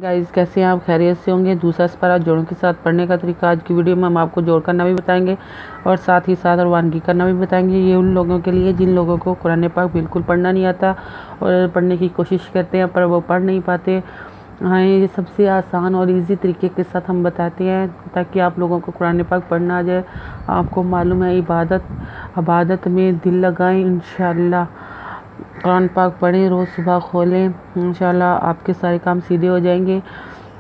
Guys, कैसे हैं आप? खैरियत से होंगे। दूसरा पारा जोड़ों के साथ पढ़ने का तरीका आज की वीडियो में हम आपको जोड़ करना भी बताएंगे और साथ ही साथ रवानगी करना भी बताएंगे। ये उन लोगों के लिए जिन लोगों को कुरान पाक बिल्कुल पढ़ना नहीं आता और पढ़ने की कोशिश करते हैं पर वो पढ़ नहीं पाते। हाँ, ये सबसे आसान और इजी तरीके के साथ हम बताते हैं ताकि आप लोगों को कुरान पाक पढ़ना आ जाए। आपको मालूम है इबादत में दिल लगाएं, इंशाअल्लाह कुरान पाक पढ़ें, रोज़ सुबह खोलें, इंशाल्लाह आपके सारे काम सीधे हो जाएंगे।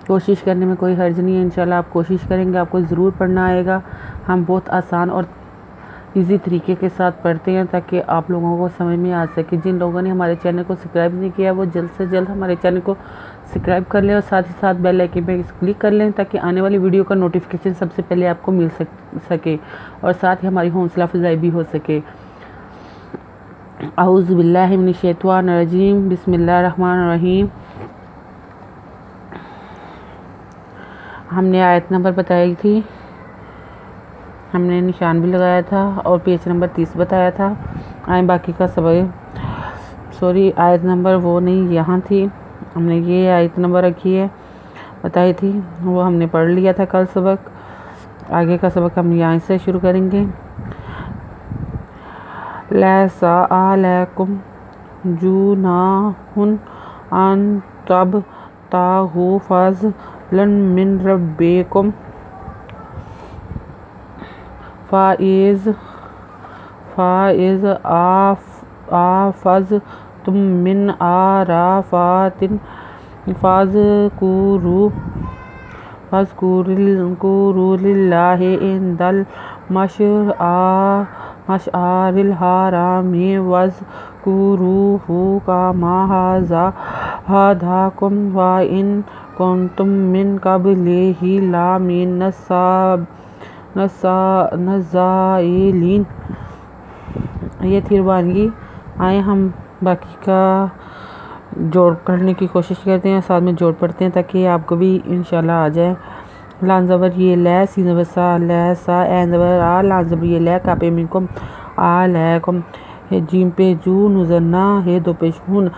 कोशिश करने में कोई हर्ज नहीं है, इंशाल्लाह आप कोशिश करेंगे आपको ज़रूर पढ़ना आएगा। हम बहुत आसान और इजी तरीके के साथ पढ़ते हैं ताकि आप लोगों को समझ में आ सके। जिन लोगों ने हमारे चैनल को सब्सक्राइब नहीं किया वो जल्द से जल्द हमारे चैनल को सब्सक्राइब कर लें और साथ ही साथ बेल आइकन पे क्लिक कर लें ताकि आने वाली वीडियो का नोटिफिकेशन सबसे पहले आपको मिल सके और साथ ही हमारी हौसला अफजाई भी हो सके। औज़ु बिल्लाहि मिनश शैतानिर रजीम, बिस्मिल्लाहिर रहमानिर रहीम। हमने आयत नंबर बताई थी, हमने निशान भी लगाया था और पेज नंबर 30 बताया था। आए बाकी का सबक आयत नंबर वो नहीं यहाँ थी, हमने ये आयत नंबर रखी है बताई थी, वो हमने पढ़ लिया था कल सबक। आगे का सबक हम यहाँ से शुरू करेंगे। लैसा अलैकुम जुनाहुन अन तबतागु फज़लन मिन रब्बिकुम फ़ाइज़ आफ़ज़तुम मिन आराफ़ातिन फ़ज़्कुरुल्लाह इंदल मशआरिल हरामी वज़्कुरूहु कमा हदाकुम व इन कुंतुम मिन क़ब्लिही लमिनज़्ज़ालिमीन। ये थी रवानगी। आए हम बाकी का जोड़ करने की कोशिश करते हैं, साथ में जोड़ पढ़ते हैं ताकि आपको भी इंशाल्लाह आ जाए। लान ज़बर ये लै, सीन ज़बर सा, लै सा, ऐन ज़बर आ, लान ज़बर ये लै, कापे मिनकुम आ लैकुम, जीम पे जू, नुज़न्ना है, दो पेश हुन,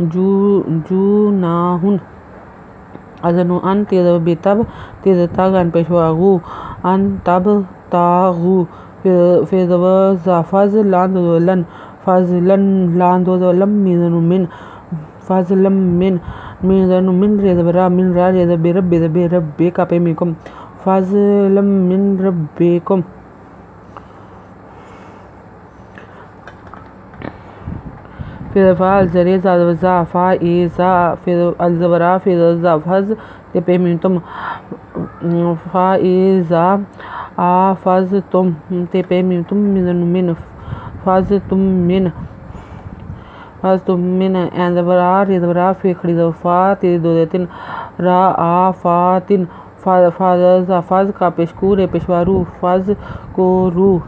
जू नाहुन, अज़नु अन, तेज़ बेतब, तेज़ तग, अन पेश वागू, अन तब तागू, फिर ज़फ़ज़, लान दो लन, फ़ज़लन, लान दो लम, मीज़नु मिन, फ़ज़लम मिन, मीज़नु मिन, रेज़बरा मिन रा, रेज़ बे रब्बे कापे मिनकुम, फ़ज़लम मिन रब्बिकुम। फिर फ़ाल ज़रे ज़ा फ़ाइज़ा, फिर अलज़बरा, फिर ज़फ़ज़ ते पे मिनतुम, फ़ाइज़ा आफ़ज़तुम ते पे मिनतुम, मीज़नु मिन, फ़ज़तुम मिन, ऐन ज़बरा, रेज़बरा, फिर खड़ी ज़फ़ा, ते दो देतिन, रा आफ़ातिन, फ़ज़ का पेशकू, रे पेशवारू, फ़ज़ को रू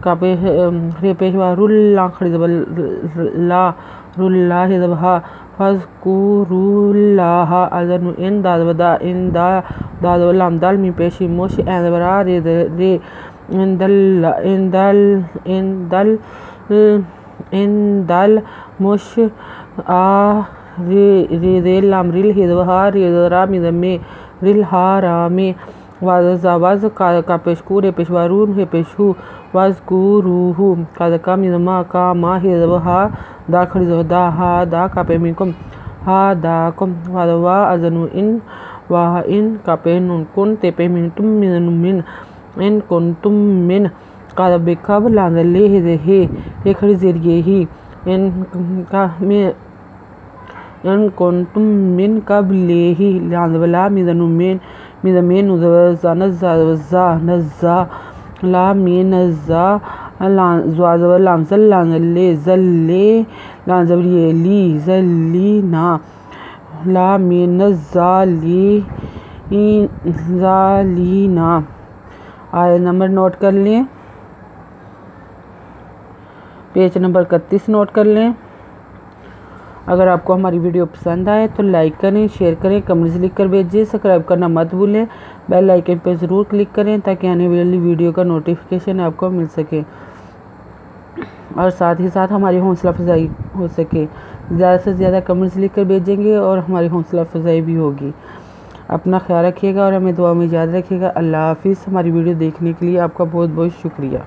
का रे पेशवारू, ला खड़ी ज़बर ला, रुल्ला है ज़बहा, फ़ज़्कुरुल्लाह, अज़नु इन, दाज़वदा इन, दाज़व लाम दाल मी पेशी मुश, ऐन ज़बरा, रे इंदल मुश आ, रे लाम रिल है ज़बहा, रे ज़रा मी ज़मे रिल हारामे, वाज़ का पेशकू, रे पेशवारू है पेशू, वज़्कुरूहु का मिज़मा का मा है ज़बहा, दा खड़ी ज़बदा हा, दा का पे मिनकुम हा दाकुम, वाज़वा अज़नु इन, वाह इन का पे नुन कुन, ते पे मिनतुम, मिज़नु मिन, इन कुंतुम मिन का बेकब, लांदले है खड़ी ज़रिए ही, इन कुंतुम मिन क़ब्लिही, लांदवला मिज़नु मिन, मिज़मेन नज़्ज़ा नज़्ज़ा, ला मीन नज़्ज़ा, ज़्वाज़व लामज़ल, लांज़ले ज़ल्ले, लांज़बर ये ली, ज़ल्लीना, ला मीन ज़ालीना। आयत नंबर नोट कर लें, पेज नंबर 31 नोट कर लें। अगर आपको हमारी वीडियो पसंद आए तो लाइक करें, शेयर करें, कमेंट्स लिख कर भेजिए, सब्सक्राइब करना मत भूलें, बेल आइकन पर ज़रूर क्लिक करें ताकि आने वाली वीडियो का नोटिफिकेशन आपको मिल सके और साथ ही साथ हमारी हौसला अफजाई हो सके। ज़्यादा से ज़्यादा कमेंट्स लिख कर भेजेंगे और हमारी हौसला अफजाई भी होगी। अपना ख्याल रखिएगा और हमें दुआ में याद रखिएगा। अल्लाह हाफ़िज़। हमारी वीडियो देखने के लिए आपका बहुत बहुत शुक्रिया।